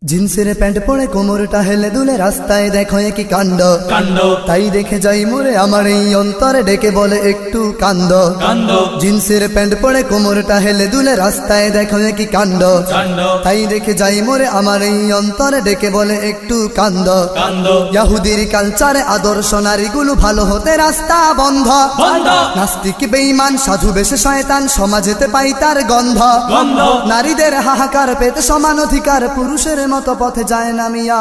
জিন্সের প্যান্ট পরে কোমরটা হেলে দুলে রাস্তায় দেখো কি কাণ্ড কাণ্ড তাই দেখে যাই মোরে আমার এই অন্তরে ডেকে বলে একটু কান্দ কাণ্ড জিন্সের প্যান্ট পরে কোমরটা হেলে দুলে রাস্তায় দেখো কি কাণ্ড কাণ্ড তাই দেখে যাই মোরে আমার এই অন্তরে ডেকে বলে একটু কান্দ কাণ্ড ইয়াহুদির কালচারে আদর্শ নারীগুলো ভালো হতে রাস্তা বন্ধ বন্ধ নাস্তিক বেঈমান সাধু বেশে শয়তান সমাজেতে পাই তার গন্ধ গন্ধ নারীদের হাহাকার পেতে সমান অধিকার পুরুষের মতো পথে যায় না মিয়া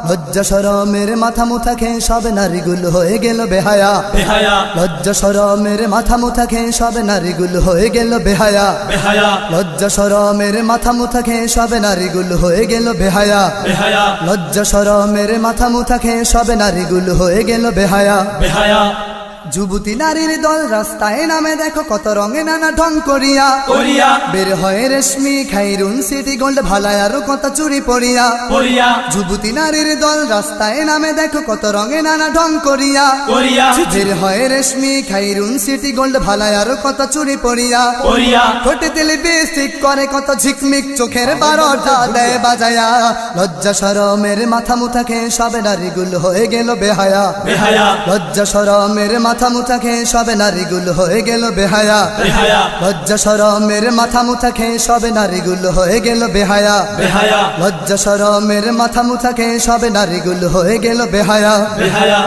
লজ্জা শরমের মাথা মুথা খেয়ে সব নারীগুলো হয়ে গেল বেহায়া বেহায়া লজ্জা শরমের মাথা মুথা খেয়ে সব নারীগুলো হয়ে গেল বেহায়া বেহায়া লজ্জা শরমের মাথা মুথা খেয়ে সব নারীগুলো হয়ে গেল বেহায়া বেহায়া লজ্জা শরমের মাথা মুথা খেয়ে সব নারীগুলো হয়ে গেল বেহায়া বেহায়া যুবতী নারীর দল রাস্তায় নামে দেখো কত রঙে নানা ঢং করিয়া করিয়া বের হয় রেশমি খাইরুন সিটি গোল্ড ভালায় আরো কত চুরি পড়িয়া করিয়া যুবতী নারীর দল রাস্তায় নামে দেখো কত রঙে নানা ঢং করিয়া করিয়া বের হয় রেশমি খাইরুন সিটি গোল্ড ভালায় আরো কত চুরি পড়িয়া করিয়া ঠোঁটে তেলে বেসিক করে কত ঝিকমিক চোখের বারোটা দেয় বাজায়া লজ্জা শরমের মাথা মুথা খেয়ে সব নারীগুলো হয়ে গেল বেহায়া বেহায়া লজ্জা শরমের মাথা মুথা খেয়ে সব নারীগুলো হয়ে গেল বেহায়া বেহায়া লজ্জা শরমের মাথা মুথা খেয়ে সব নারীগুলো হয়ে গেল বেহায়া বেহায়া লজ্জা শরমের মাথা মুথা খেয়ে সব নারীগুলো হয়ে গেল বেহায়া বেহায়া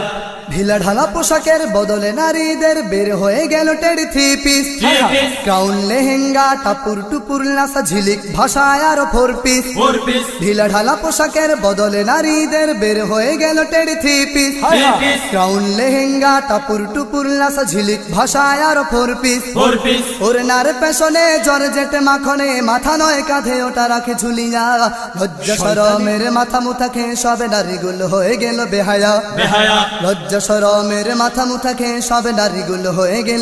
ঢিলা ঢালা পোশাকের বদলে নারীদের বের হয়ে গেল teddy three piece Three piece। Crown lehenga টাপুর টুপুর নাসা ঝিলিক ভাষায় আরো ফোর পিস ফোর পিস ঢিলা ঢালা পোশাকের বদলে নারীদের বের হয়ে গেল teddy three piece Three piece। Crown lehenga টাপুর টুপুর নাসা ঝিলিক ভাষায় আরো ফোর পিস ফোর পিস ওরনার পেছনে জর্জেট মাখনে মাথা নয় কাঁধে ওটা রাখে ঝুলিয়া লজ্জা শরমের মাথা মুথা খেয়ে সব নারীগুলো হয়ে গেল বেহায়া বেহায়া লজ্জা শরমের মাথা মুথা খেয়ে সব নারীগুলো হয়ে গেল